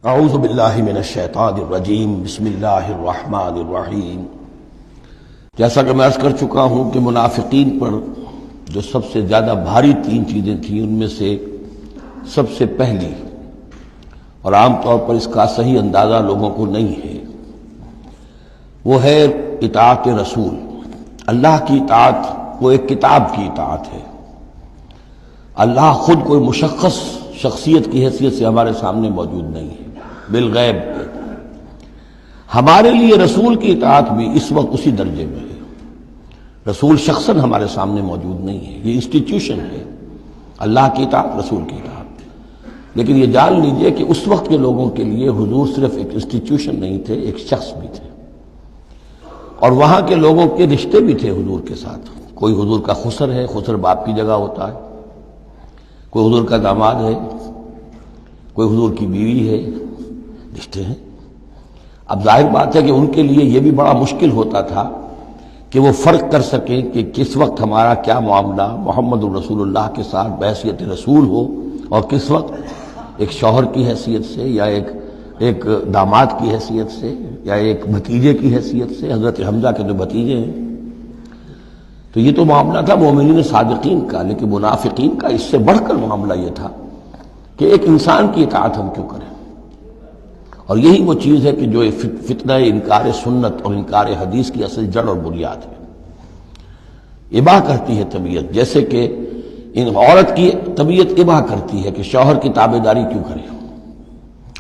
اعوذ باللہ من الشیطان الرجیم بسم اللہ الرحمن الرحیم۔ جیسا کہ میں عرض کر چکا ہوں کہ منافقین پر جو سب سے زیادہ بھاری تین چیزیں تھیں، ان میں سے سب سے پہلی اور عام طور پر اس کا صحیح اندازہ لوگوں کو نہیں ہے، وہ ہے اطاعت رسول۔ اللہ کی اطاعت وہ ایک کتاب کی اطاعت ہے۔ اللہ خود کوئی مشخص شخصیت کی حیثیت سے ہمارے سامنے موجود نہیں ہے، بالغیب ہے۔ ہمارے لیے رسول کی اطاعت بھی اس وقت اسی درجے میں ہے۔ رسول شخصاً ہمارے سامنے موجود نہیں ہے، یہ انسٹیٹیوشن ہے، اللہ کی اطاعت، رسول کی اطاعت۔ لیکن یہ جان لیجئے کہ اس وقت کے لوگوں کے لیے حضور صرف ایک انسٹیٹیوشن نہیں تھے، ایک شخص بھی تھے، اور وہاں کے لوگوں کے رشتے بھی تھے حضور کے ساتھ۔ کوئی حضور کا خسر ہے، خسر باپ کی جگہ ہوتا ہے، کوئی حضور کا داماد ہے، کوئی حضور کی بیوی ہے، رشتے ہیں۔ اب ظاہر بات ہے کہ ان کے لیے یہ بھی بڑا مشکل ہوتا تھا کہ وہ فرق کر سکیں کہ کس وقت ہمارا کیا معاملہ محمد الرسول اللہ کے ساتھ بحیثیت رسول ہو، اور کس وقت ایک شوہر کی حیثیت سے، یا ایک داماد کی حیثیت سے، یا ایک بھتیجے کی حیثیت سے۔ حضرت حمزہ کے جو بھتیجے ہیں، تو یہ تو معاملہ تھا مومنین صادقین کا، لیکن منافقین کا اس سے بڑھ کر معاملہ یہ تھا کہ ایک انسان کی اطاعت ہم کیوں کریں۔ اور یہی وہ چیز ہے کہ جو فتنہ انکار سنت اور انکار حدیث کی اصل جڑ اور بنیاد ہے۔ اباح کرتی ہے طبیعت، جیسے کہ عورت کی طبیعت اباح کرتی ہے کہ شوہر کی تابعداری کیوں کرے،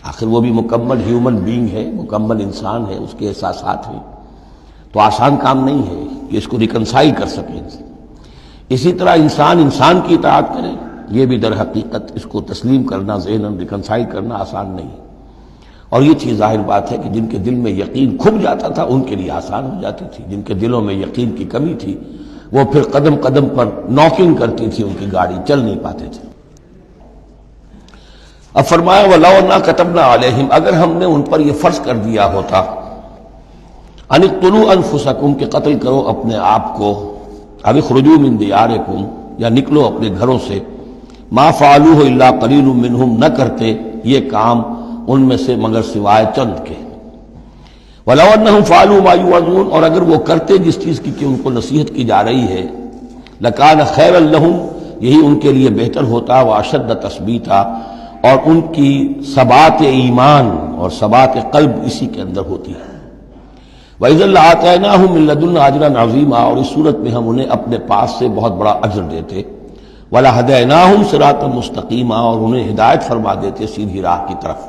آخر وہ بھی مکمل ہیومن بینگ ہے، مکمل انسان ہے، اس کے احساسات ہیں، تو آسان کام نہیں ہے کہ اس کو ریکنسائل کر سکیں۔ اسی طرح انسان کی اطاعت کرے، یہ بھی در حقیقت اس کو تسلیم کرنا، ذہناً ریکنسائل کرنا آسان نہیں۔ اور یہ چیز ظاہر بات ہے کہ جن کے دل میں یقین کھب جاتا تھا ان کے لیے آسان ہو جاتی تھی، جن کے دلوں میں یقین کی کمی تھی وہ پھر قدم قدم پر ناکنگ کرتی تھی، ان کی گاڑی چل نہیں پاتے تھے۔ اب فرمایا وَلَوْ أَنَّا كَتَبْنَا عَلَيْهِمْ، اگر ہم نے ان پر یہ فرض کر دیا ہوتا أَنِ اقْتُلُوا أَنفُسَكُمْ کہ قتل کرو اپنے آپ کو، أَوِ اخْرُجُوا مِن دِيَارِكُمْ یا نکلو اپنے گھروں سے، مَا فَعَلُوهُ إِلَّا قَلِيلٌ مِّنْهُمْ نہ کرتے یہ کام ان میں سے مگر سوائے چند کے۔ وَلَوْ أَنَّهُمْ فَعَلُوا مَا يُوعَظُونَ اور اگر وہ کرتے جس چیز کی کہ ان کو نصیحت کی جا رہی ہے، لَكَانَ خَيْرًا لَهُمْ یہی ان کے لیے بہتر ہوتا، وَأَشَدَّ تَثْبِيتًا اور ان کی ثبات ایمان اور ثبات قلب اسی کے اندر ہوتی ہے۔ وَإِذًا لَآتَيْنَاهُم مِّن لَّدُنَّا أَجْرًا عَظِيمًا اور اس صورت میں ہم انہیں اپنے پاس سے بہت بڑا اجر دیتے۔ وَلَهَدَيْنَاهُمْ صِرَاطًا مُسْتَقِيمًا اور انہیں ہدایت فرما دیتے سیدھی راہ کی طرف۔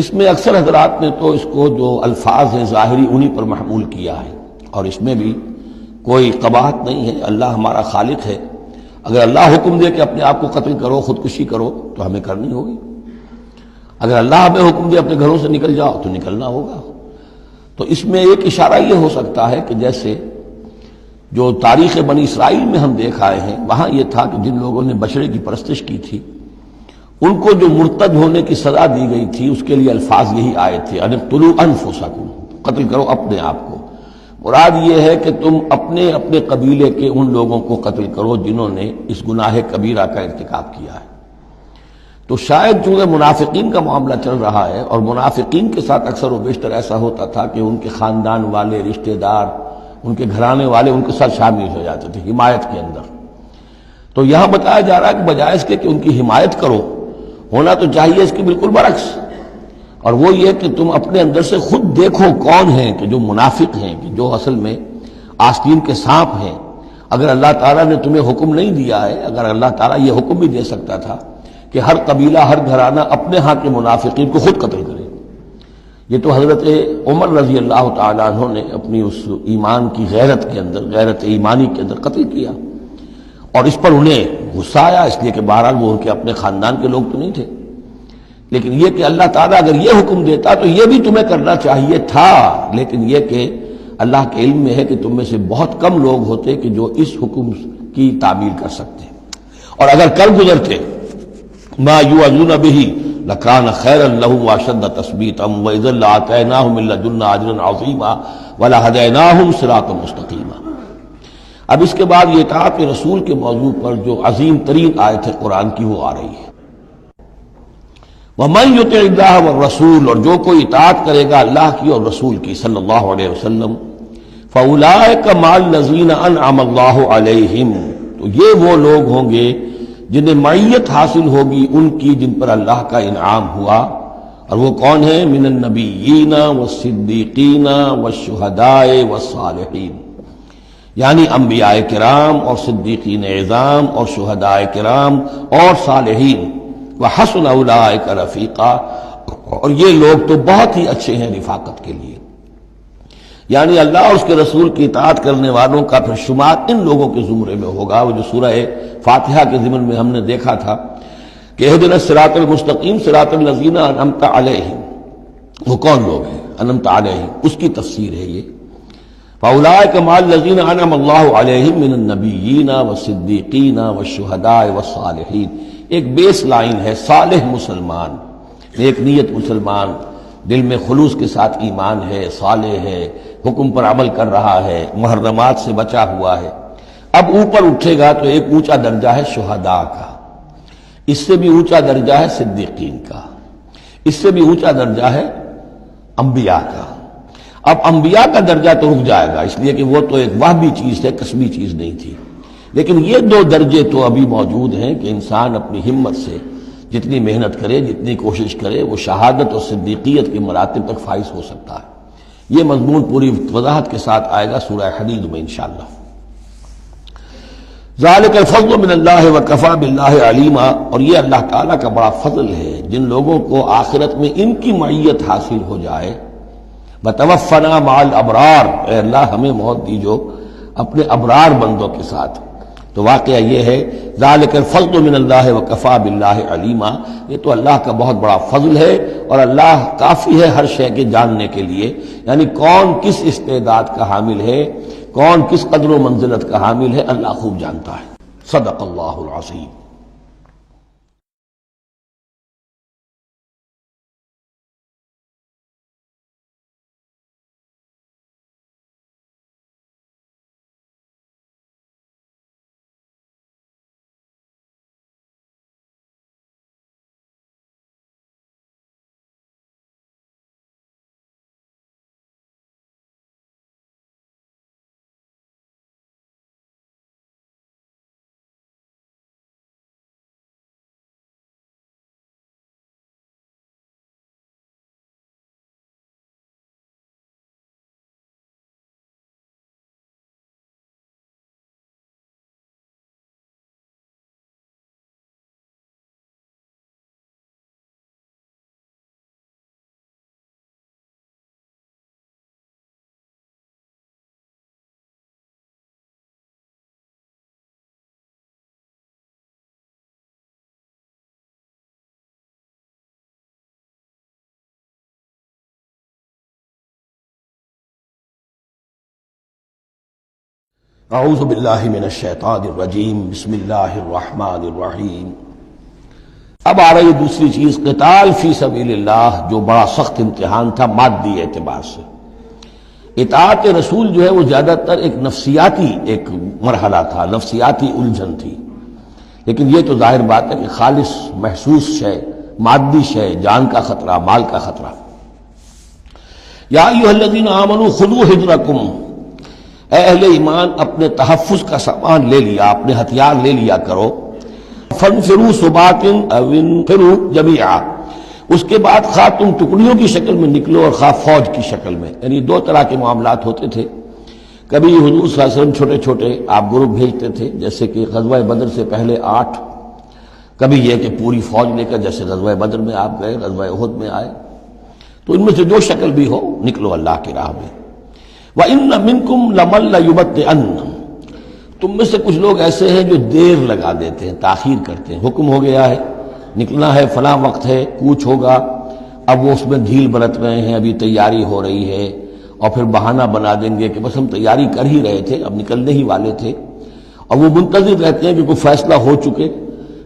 اس میں اکثر حضرات نے تو اس کو جو الفاظ ہیں ظاہری انہی پر محمول کیا ہے، اور اس میں بھی کوئی قباحت نہیں ہے۔ اللہ ہمارا خالق ہے، اگر اللہ حکم دے کہ اپنے آپ کو قتل کرو، خودکشی کرو، تو ہمیں کرنی ہوگی۔ اگر اللہ ہمیں حکم دے اپنے گھروں سے نکل جاؤ تو نکلنا ہوگا۔ تو اس میں ایک اشارہ یہ ہو سکتا ہے کہ جیسے جو تاریخ بنی اسرائیل میں ہم دیکھ آئے ہیں، وہاں یہ تھا کہ جن لوگوں نے بچڑے کی پرستش کی تھی ان کو جو مرتد ہونے کی سزا دی گئی تھی، اس کے لیے الفاظ یہی آئے تھے، ان اقتلوا انفسکم قتل کرو اپنے آپ کو۔ مراد یہ ہے کہ تم اپنے قبیلے کے ان لوگوں کو قتل کرو جنہوں نے اس گناہ کبیرہ کا ارتکاب کیا ہے۔ تو شاید چونکہ منافقین کا معاملہ چل رہا ہے، اور منافقین کے ساتھ اکثر و بیشتر ایسا ہوتا تھا کہ ان کے خاندان والے، رشتہ دار، ان کے گھرانے والے ان کے ساتھ شامل ہو جاتے تھے حمایت کے اندر۔ تو یہاں بتایا جا رہا ہے کہ بجائے اس کے کہ ان کی حمایت کرو، ہونا تو چاہیے اس کے بالکل برعکس، اور وہ یہ کہ تم اپنے اندر سے خود دیکھو کون ہیں کہ جو منافق ہیں، کہ جو اصل میں آستین کے سانپ ہیں۔ اگر اللہ تعالیٰ نے تمہیں حکم نہیں دیا ہے، اگر اللہ تعالیٰ یہ حکم بھی دے سکتا تھا کہ ہر قبیلہ، ہر گھرانہ اپنے ہاں کے منافقین کو خود قتل کرے، یہ تو حضرت عمر رضی اللہ تعالیٰ عنہ نے اپنی اس ایمان کی غیرت کے اندر، غیرت ایمانی کے اندر قتل کیا، اور اس پر انہیں غصہ آیا، اس لیے کہ بہرحال وہ ان کے اپنے خاندان کے لوگ تو نہیں تھے۔ لیکن یہ کہ اللہ تعالیٰ اگر یہ حکم دیتا تو یہ بھی تمہیں کرنا چاہیے تھا، لیکن یہ کہ اللہ کے علم میں ہے کہ تم میں سے بہت کم لوگ ہوتے کہ جو اس حکم کی تعمیل کر سکتے، اور اگر کر گزرتے ما یوعظون بہ لکان خیرا لہم واشد تثبیتا واذا لآتیناہم من لدنا اجرا عظیما ولہدیناہم صراطا مستقیما۔ اب اس کے بعد یہ اطاعت رسول کے موضوع پر جو عظیم ترین آیت ہے قرآن کی وہ آ رہی ہے۔ وَمَن يُطِعِ اللَّهَ وَالرَّسُولَ، اور جو کوئی اطاعت کرے گا اللہ کی اور رسول کی صلی اللہ علیہ وسلم، فَأُولَٰئِكَ مَعَ الَّذِينَ أَنْعَمَ اللَّهُ عَلَيْهِمْ، تو یہ وہ لوگ ہوں گے جنہیں معیت حاصل ہوگی ان کی جن پر اللہ کا انعام ہوا، اور وہ کون ہیں؟ من النبیین والصدیقین والشہداء والصالحین، یعنی انبیاء کرام اور صدیقین اعظام اور شہداء کرام اور صالحین، وحسن اولئک رفیقا، اور یہ لوگ تو بہت ہی اچھے ہیں رفاقت کے لیے، یعنی اللہ اور اس کے رسول کی اطاعت کرنے والوں کا پھر شمار ان لوگوں کے زمرے میں ہوگا، وہ جو سورہ فاتحہ کے ضمن میں ہم نے دیکھا تھا کہ اہدنا الصراط المستقیم صراط الذین انعمت علیہم، وہ کون لوگ ہیں انعمت علیہم، اس کی تفسیر ہے یہ۔ فاولئک مع الذین انعم اللہ علیہم من النبیین والصدیقین والشہداء والصالحین، ایک بیس لائن ہے، صالح مسلمان، نیک نیت مسلمان، دل میں خلوص کے ساتھ ایمان ہے، صالح ہے، حکم پر عمل کر رہا ہے، محرمات سے بچا ہوا ہے۔ اب اوپر اٹھے گا تو ایک اونچا درجہ ہے شہداء کا، اس سے بھی اونچا درجہ ہے صدیقین کا، اس سے بھی اونچا درجہ ہے انبیاء کا۔ اب انبیاء کا درجہ تو رک جائے گا، اس لیے کہ وہ تو ایک وہبی چیز ہے، کسبی چیز نہیں تھی، لیکن یہ دو درجے تو ابھی موجود ہیں کہ انسان اپنی ہمت سے جتنی محنت کرے، جتنی کوشش کرے، وہ شہادت اور صدیقیت کے مراتب تک فائز ہو سکتا ہے۔ یہ مضمون پوری وضاحت کے ساتھ آئے گا سورہ حدید میں انشاءاللہ۔ ذالک الفضل من اللہ وکفی باللہ علیما، اور یہ اللہ تعالیٰ کا بڑا فضل ہے جن لوگوں کو آخرت میں ان کی معیت حاصل ہو جائے۔ وتوفنا مع الابرار، اے اللہ ہمیں موت دیجو اپنے ابرار بندوں کے ساتھ۔ تو واقعہ یہ ہے ذالک الفضل من اللہ وکفی باللہ علیما، یہ تو اللہ کا بہت بڑا فضل ہے، اور اللہ کافی ہے ہر شے کے جاننے کے لیے، یعنی کون کس استعداد کا حامل ہے، کون کس قدر و منزلت کا حامل ہے، اللہ خوب جانتا ہے۔ صدق اللہ العظیم۔ اعوذ باللہ من الشیطان الرجیم، بسم اللہ الرحمن الرحیم۔ اب آ رہی دوسری چیز، قتال فی سبیل اللہ، جو بڑا سخت امتحان تھا مادی اعتبار سے۔ اطاعت رسول جو ہے وہ زیادہ تر ایک نفسیاتی ایک مرحلہ تھا، نفسیاتی الجھن تھی، لیکن یہ تو ظاہر بات ہے کہ خالص محسوس شے، مادی شے، جان کا خطرہ، مال کا خطرہ۔ یا ایھا الذین آمنوا خذوا حذرکم، اے اہل ایمان اپنے تحفظ کا سامان لے لیا، اپنے ہتھیار لے لیا کرو۔ فانفروا ثبات او انفروا جمیعا، اس کے بعد خواہ تم ٹکڑیوں کی شکل میں نکلو اور خواہ فوج کی شکل میں، یعنی دو طرح کے معاملات ہوتے تھے۔ کبھی حضور صلی اللہ علیہ وسلم چھوٹے چھوٹے آپ گروپ بھیجتے تھے، جیسے کہ غزوہ بدر سے پہلے 8، کبھی یہ کہ پوری فوج لے کر جیسے غزوہ بدر میں آپ گئے، غزوہ احد میں آئے، تو ان میں سے جو شکل بھی ہو نکلو اللہ کی راہ میں۔ وَإِنَّ مِنْكُمْ لَمَن لَّيُبَطِّئَنَّ، تم میں سے کچھ لوگ ایسے ہیں جو دیر لگا دیتے ہیں، تاخیر کرتے ہیں۔ حکم ہو گیا ہے، نکلنا ہے، فلاں وقت ہے، کوچ ہوگا، اب وہ اس میں ڈھیل برت رہے ہیں، ابھی تیاری ہو رہی ہے، اور پھر بہانہ بنا دیں گے کہ بس ہم تیاری کر ہی رہے تھے، اب نکلنے ہی والے تھے، اور وہ منتظر رہتے ہیں کہ کوئی فیصلہ ہو چکے،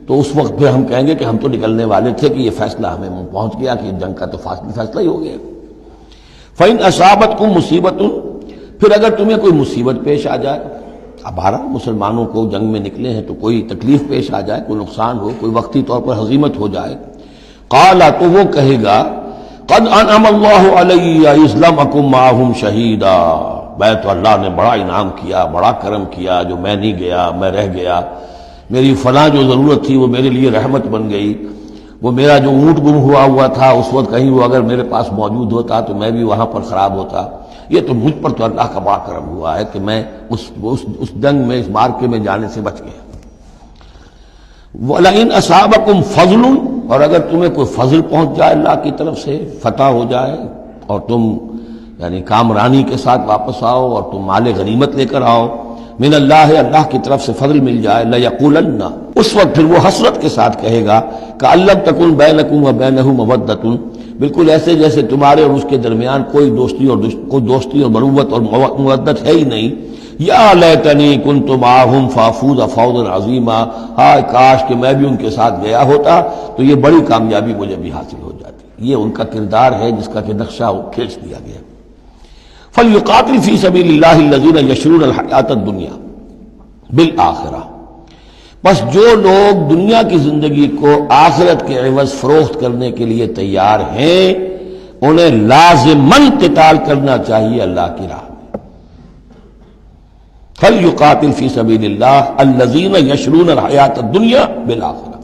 تو اس وقت پھر ہم کہیں گے کہ ہم تو نکلنے والے تھے کہ یہ فیصلہ ہمیں پہنچ گیا کہ جنگ کا تو فیصلہ ہی ہو گیا۔ فَإِنْ أَصَابَتْكُمْ مُصِیبَةٌ، پھر اگر تمہیں کوئی مصیبت پیش آ جائے، اب مسلمانوں کو جنگ میں نکلے ہیں تو کوئی تکلیف پیش آ جائے، کوئی نقصان ہو، کوئی وقتی طور پر ہزیمت ہو جائے، قال تو وہ کہے گا قد انعم اللہ علی اذ لم اکن معہم شہیدا، میں تو اللہ نے بڑا انعام کیا، بڑا کرم کیا، جو میں نہیں گیا، میں رہ گیا، میری فلاں جو ضرورت تھی وہ میرے لیے رحمت بن گئی، وہ میرا جو اونٹ گم ہوا تھا اس وقت کہیں وہ اگر میرے پاس موجود ہوتا تو میں بھی وہاں پر خراب ہوتا، یہ تو مجھ پر تو اللہ کا بڑا کرم ہوا ہے کہ میں اس جنگ میں، اس مارکے میں جانے سے بچ گیا۔ وَلَئِنْ أَصَابَكُمْ فَضْلٌ، اور اگر تمہیں کوئی فضل پہنچ جائے اللہ کی طرف سے، فتح ہو جائے اور تم یعنی کامرانی کے ساتھ واپس آؤ اور تم مال غنیمت لے کر آؤ، من اللہ، اللہ کی طرف سے فضل مل جائے، لَيَقُولَنَّ، اس وقت پھر وہ حسرت کے ساتھ کہے گا كَأَن لَّمْ تَكُن بَيْنَكُمْ وَبَيْنَهُ مَوَدَّةٌ، بالکل ایسے جیسے تمہارے اور اس کے درمیان کوئی دوستی اور مروت اور مودت ہے ہی نہیں۔ یا لیتنی کنت معہم فافوز فوزا عظیما، ہائے کاش کہ میں بھی ان کے ساتھ گیا ہوتا تو یہ بڑی کامیابی مجھے بھی حاصل ہو جاتی۔ یہ ان کا کردار ہے جس کا کہ نقشہ کھینچ دیا گیا۔ فلیقاتل فی سبیل اللہ الذین یشرون الحیاۃ الدنیا بالآخرہ، بس جو لوگ دنیا کی زندگی کو آخرت کے عوض فروخت کرنے کے لیے تیار ہیں انہیں لازماً قتال کرنا چاہیے اللہ کی راہ میں۔ فَلْيُقَاتِلْ فِي سَبِيلِ اللَّهِ الَّذِينَ يَشْرُونَ الْحَيَاةَ الدُّنْيَا بِالْآخِرَةِ،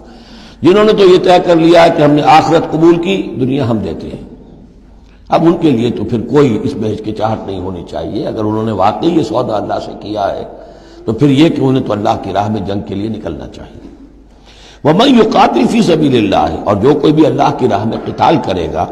جنہوں نے تو یہ طے کر لیا ہے کہ ہم نے آخرت قبول کی، دنیا ہم دیتے ہیں۔ اب ان کے لیے تو پھر کوئی اس میں ہچکچاہٹ نہیں ہونی چاہیے، اگر انہوں نے واقعی یہ سودا اللہ سے کیا ہے تو پھر یہ کہ انہیں تو اللہ کی راہ میں جنگ کے لیے نکلنا چاہیے۔ وَمَن يُقَاتِلْ فِي سَبِيلِ اللَّهِ، اور جو کوئی بھی اللہ کی راہ میں قتال کرے گا،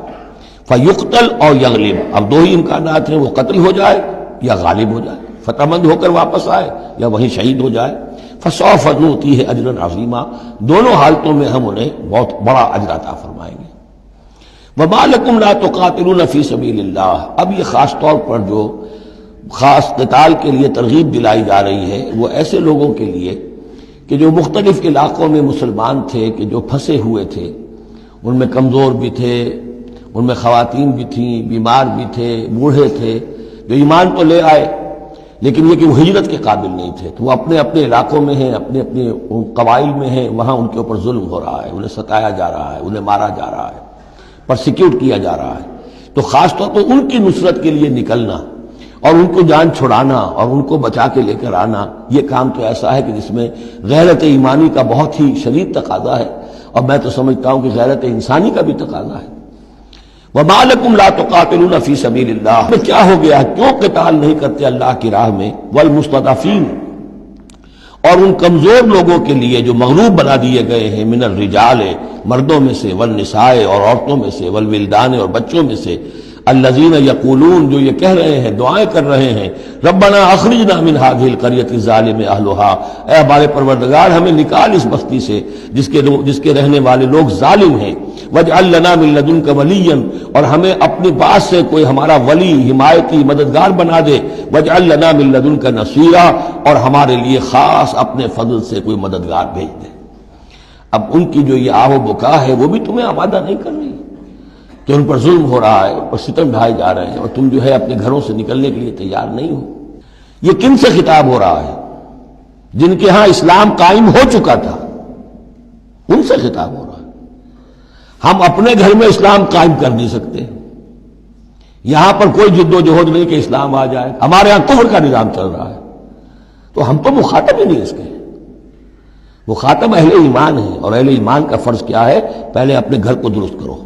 فَيُقْتَلْ أَوْ يَغْلِبْ، اب دو ہی امکانات ہیں، وہ قتل ہو جائے یا غالب ہو جائے، فتح مند ہو کر واپس آئے یا وہیں شہید ہو جائے۔ فسوف نؤتیہ اجرا عظیما، دونوں حالتوں میں ہم انہیں بہت بڑا اجر عطا فرمائیں گے۔ وما لکم لا تقاتلون فی سبیل اللہ، اب یہ خاص طور پر جو خاص قتال کے لیے ترغیب دلائی جا رہی ہے وہ ایسے لوگوں کے لیے کہ جو مختلف علاقوں میں مسلمان تھے، کہ جو پھنسے ہوئے تھے، ان میں کمزور بھی تھے، ان میں خواتین بھی تھیں، بیمار بھی تھے، بوڑھے تھے، جو ایمان تو لے آئے لیکن یہ کہ وہ ہجرت کے قابل نہیں تھے، تو وہ اپنے اپنے علاقوں میں ہیں، اپنے اپنے قبائل میں ہیں، وہاں ان کے اوپر ظلم ہو رہا ہے، انہیں ستایا جا رہا ہے، انہیں مارا جا رہا ہے، پرسیکیوٹ کیا جا رہا ہے، تو خاص طور پر ان کی نصرت کے لیے نکلنا اور ان کو جان چھڑانا اور ان کو بچا کے لے کر آنا، یہ کام تو ایسا ہے کہ جس میں غیرت ایمانی کا بہت ہی شدید تقاضا ہے، اور میں تو سمجھتا ہوں کہ غیرت انسانی کا بھی تقاضا ہے۔ وَمَا لَكُمْ لَا تُقَاتِلُونَ فِي سَبِيلِ اللَّهِ، میں کیا ہو گیا، کیوں قتال نہیں کرتے اللہ کی راہ میں؟ وَالْمُسْتَضْعَفِينَ، اور ان کمزور لوگوں کے لیے جو مغلوب بنا دیے گئے ہیں، من الرجال، مردوں میں سے، والنساء، اور عورتوں میں سے، والولدان، اور بچوں میں سے، الذین یقولون، جو یہ کہہ رہے ہیں، دعائیں کر رہے ہیں، ربنا اخرجنا من هذه القرية الظالم اهلها، اے ہمارے پروردگار ہمیں نکال اس بستی سے جس کے رہنے والے لوگ ظالم ہیں، واجعل لنا من لدنك وليا، اور ہمیں اپنے پاس سے کوئی ہمارا ولی، حمایتی، مددگار بنا دے، واجعل لنا من لدنك نصيرا، اور ہمارے لیے خاص اپنے فضل سے کوئی مددگار بھیج دے۔ اب ان کی جو یہ آہ و بکا ہے وہ بھی تمہیں آمادہ نہیں کر رہی کہ ان پر ظلم ہو رہا ہے اور ستم ڈھائے جا رہے ہیں، اور تم جو ہے اپنے گھروں سے نکلنے کے لیے تیار نہیں ہو۔ یہ کن سے خطاب ہو رہا ہے؟ جن کے ہاں اسلام قائم ہو چکا تھا، ان سے خطاب ہو رہا ہے۔ ہم اپنے گھر میں اسلام قائم کر نہیں سکتے، یہاں پر کوئی جد و جہد نہیں کہ اسلام آ جائے، ہمارے ہاں کفر کا نظام چل رہا ہے، تو ہم تو مخاطب ہی نہیں اس کے۔ مخاطب اہل ایمان ہیں، اور اہل ایمان کا فرض کیا ہے؟ پہلے اپنے گھر کو درست کرو،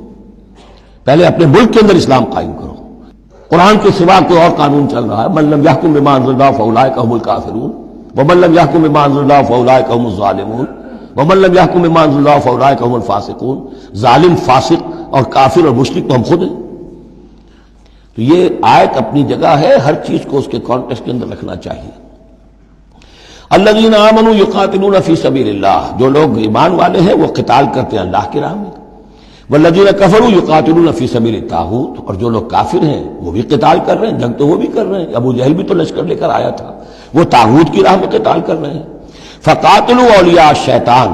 پہلے اپنے ملک کے اندر اسلام قائم کرو۔ قرآن کے سوا کوئی اور قانون چل رہا ہے، من لم یحکم بما انزل اللہ فاولئک هم الکافرون ومن لم یحکم بما انزل اللہ فاولئک هم الظالمون ومن لم یحکم بما انزل اللہ فاولئک هم الفاسقون۔ ظالم، فاسق اور کافر اور مشرک تو ہم خود ہیں۔ تو یہ آیت اپنی جگہ ہے، ہر چیز کو اس کے کانٹیکسٹ کے اندر رکھنا چاہیے۔ الذین آمنوا یقاتلون فی سبیل اللہ، جو لوگ ایمان والے ہیں وہ قتال کرتے ہیں اللہ کی راہ میں۔ والذین کفروا یقاتلون فی سبیل الطاغوت، اور جو لوگ کافر ہیں وہ بھی قتال کر رہے ہیں، جنگ تو وہ بھی کر رہے ہیں۔ ابو جہل بھی تو لشکر لے کر آیا تھا، وہ طاغوت کی راہ میں قتال کر رہے ہیں۔ فقاتلوا اولیاء الشیطان،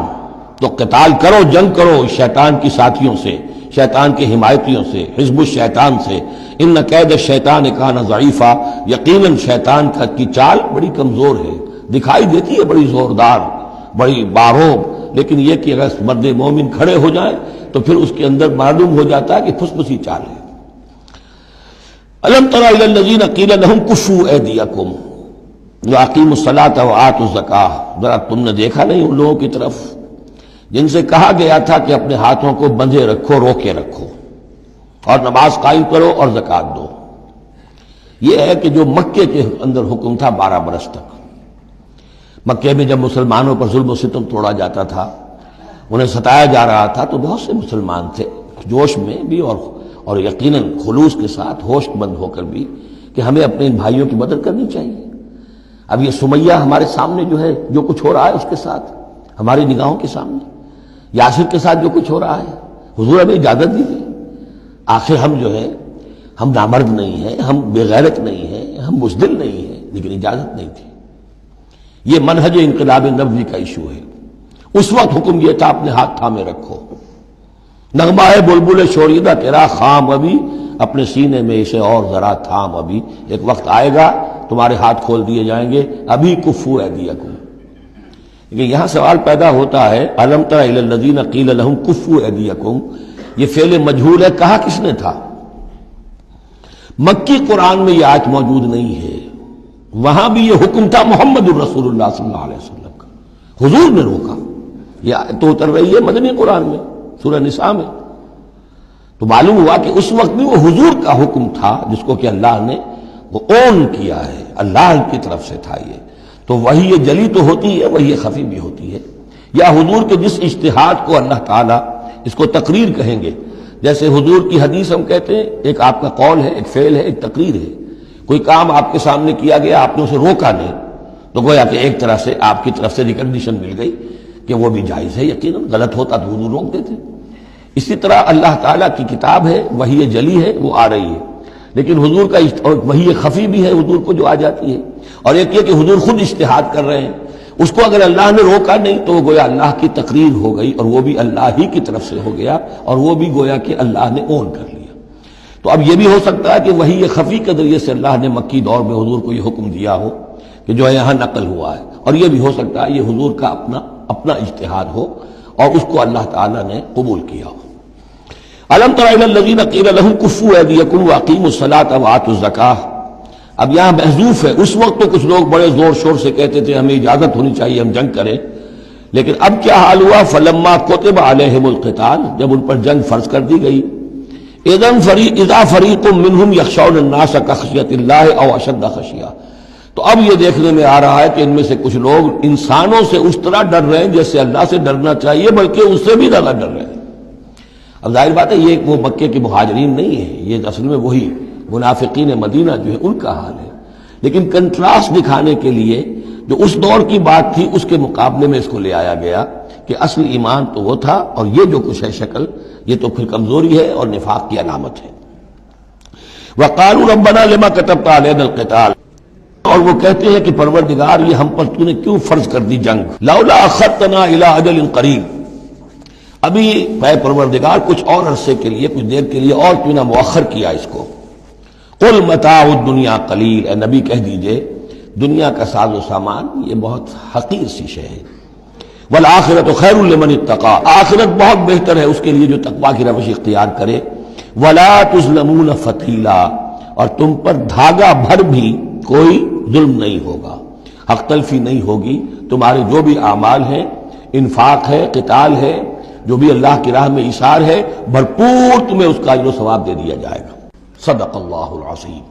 تو قتال کرو، جنگ کرو شیطان کی ساتھیوں سے، شیطان کے حمایتیوں سے، حزب الشیطان سے۔ ان کید الشیطان کان ضعیفا، یقیناً شیطان کی چال بڑی کمزور ہے، دکھائی دیتی ہے بڑی زوردار، بڑی باروب، لیکن یہ کہ اگر مرد مومن کھڑے ہو جائیں تو پھر اس کے اندر معلوم ہو جاتا ہے کہ پھسپسی چال ہے۔ الم تر الی الذین قیل لهم کفوا ایدیکم واقیموا الصلاۃ وآتوا الزکاۃ، ذرا تم نے دیکھا نہیں ان لوگوں کی طرف جن سے کہا گیا تھا کہ اپنے ہاتھوں کو بندھے رکھو، روکے رکھو، اور نماز قائم کرو اور زکوٰۃ دو۔ یہ ہے کہ جو مکے کے اندر حکم تھا 12 برس تک، مکے میں جب مسلمانوں پر ظلم و ستم توڑا جاتا تھا، انہیں ستایا جا رہا تھا، تو بہت سے مسلمان تھے جوش میں بھی اور یقیناً خلوص کے ساتھ ہوش مند ہو کر بھی کہ ہمیں اپنے ان بھائیوں کی مدد کرنی چاہیے۔ اب یہ سمیہ ہمارے سامنے جو ہے، جو کچھ ہو رہا ہے اس کے ساتھ ہماری نگاہوں کے سامنے، یاسر کے ساتھ جو کچھ ہو رہا ہے، حضور ہمیں اجازت دیجیے۔ آخر ہم جو ہے، ہم نامرد نہیں ہیں، ہم بے غیرت نہیں ہیں، ہم بزدل نہیں ہیں، لیکن اجازت نہیں تھی۔ یہ منہج انقلاب نبوی کا ایشو ہے۔ اس وقت حکم یہ تھا اپنے ہاتھ تھامے رکھو، نغمہ ہے بلبل شوریدہ تیرا خام ابھی، اپنے سینے میں اسے اور ذرا تھام ابھی، ایک وقت آئے گا تمہارے ہاتھ کھول دیے جائیں گے، ابھی کفوا ایدیکم۔ لیکن یہاں سوال پیدا ہوتا ہے، الم تر الی الذین قیل لهم کفوا ایدیکم، یہ فعل مجہول ہے، کہا کس نے تھا؟ مکی قرآن میں یہ آیت موجود نہیں ہے، وہاں بھی یہ حکم تھا محمد الرسول اللہ صلی اللہ علیہ وسلم کا، حضور نے روکا۔ یہ آیت تو اتر رہی ہے مدنی قرآن میں، سورہ نساء میں، تو معلوم ہوا کہ اس وقت بھی وہ حضور کا حکم تھا جس کو کہ اللہ نے وہ اون کیا ہے، اللہ کی طرف سے تھا یہ۔ تو وہی جلی تو ہوتی ہے، وہی خفی بھی ہوتی ہے، یا حضور کے جس اجتہاد کو اللہ تعالیٰ اس کو تقریر کہیں گے، جیسے حضور کی حدیث ہم کہتے ہیں، ایک آپ کا قول ہے، ایک فعل ہے، ایک تقریر ہے۔ کوئی کام آپ کے سامنے کیا گیا، آپ نے اسے روکا نہیں، تو گویا کہ ایک طرح سے آپ کی طرف سے ریکگنیشن مل گئی کہ وہ بھی جائز ہے، یقیناً غلط ہوتا تو حضور روک دیتے۔ اسی طرح اللہ تعالیٰ کی کتاب ہے، وحی جلی ہے، وہ آ رہی ہے، لیکن حضور کا وحی خفی بھی ہے حضور کو جو آ جاتی ہے، اور ایک یہ کہ حضور خود اجتہاد کر رہے ہیں، اس کو اگر اللہ نے روکا نہیں تو وہ گویا اللہ کی تقریر ہو گئی، اور وہ بھی اللہ ہی کی طرف سے ہو گیا، اور وہ بھی گویا کہ اللہ نے اون کر لیا۔ تو اب یہ بھی ہو سکتا ہے کہ وحی خفی کے ذریعے سے اللہ نے مکی دور میں حضور کو یہ حکم دیا ہو کہ جو ہے یہاں نقل ہوا ہے، اور یہ بھی ہو سکتا ہے یہ حضور کا اپنا اجتہاد ہو اور اس کو اللہ تعالیٰ نے قبول کیا ہو۔ الم تر الی الذین قیل لهم کفوا ایدیکم واقیموا الصلاۃ وآتوا الزکاۃ، اب یہاں محذوف ہے، اس وقت تو کچھ لوگ بڑے زور شور سے کہتے تھے ہمیں اجازت ہونی چاہیے ہم جنگ کریں، لیکن اب کیا حال ہوا؟ فلما کتب علیہم القتال، جب ان پر جنگ فرض کر دی گئی، اذا فریق منہم یخشون الناس کخشیۃ اللہ او اشد خشیہ، تو اب یہ دیکھنے میں آ رہا ہے کہ ان میں سے کچھ لوگ انسانوں سے اس طرح ڈر رہے ہیں جیسے اللہ سے ڈرنا چاہیے، بلکہ اس سے بھی زیادہ ڈر رہے ہیں۔ اب ظاہر بات ہے یہ وہ مکے کے مہاجرین نہیں ہے، یہ اصل میں وہی منافقین مدینہ جو ہے ان کا حال ہے، لیکن کنٹراسٹ دکھانے کے لیے جو اس دور کی بات تھی اس کے مقابلے میں اس کو لے آیا گیا کہ اصل ایمان تو وہ تھا، اور یہ جو کچھ ہے شکل، یہ تو پھر کمزوری ہے اور نفاق کی علامت ہے۔ وَقَالُوا رَبَّنَا لِمَا كَتَبْتَ عَلَيْنَا الْقِتَالَ، اور وہ کہتے ہیں کہ پروردگار یہ ہم پر تو نے کیوں فرض کر دی جنگ، لَوْلَا أَخَّرْتَنَا إِلَىٰ أَجَلٍ قَرِيبٍ، ابھی اے پروردگار کچھ اور عرصے کے لیے، کچھ دیر کے لیے اور کیوں نہ مؤخر کیا اس کو۔ قُلْ مَتَاعُ الدُّنْيَا قَلِيلٌ، اے نبی کہہ دیجئے دنیا کا ساز و سامان یہ بہت حقیر سی شے ہے، وَالْآخِرَةُ خَيْرٌ لِمَنِ اتَّقَىٰ، آخرت بہت بہتر ہے اس کے لیے جو تقویٰ کی روش اختیار کرے، وَلَا تُظْلَمُونَ فَتِيلًا، اور تم پر دھاگا بھر بھی کوئی ظلم نہیں ہوگا، حق تلفی نہیں ہوگی، تمہارے جو بھی اعمال ہیں، انفاق ہے، قتال ہے، جو بھی اللہ کی راہ میں ایثار ہے، بھرپور تمہیں اس کا اجر و ثواب دے دیا جائے گا۔ صدق اللہ العظیم۔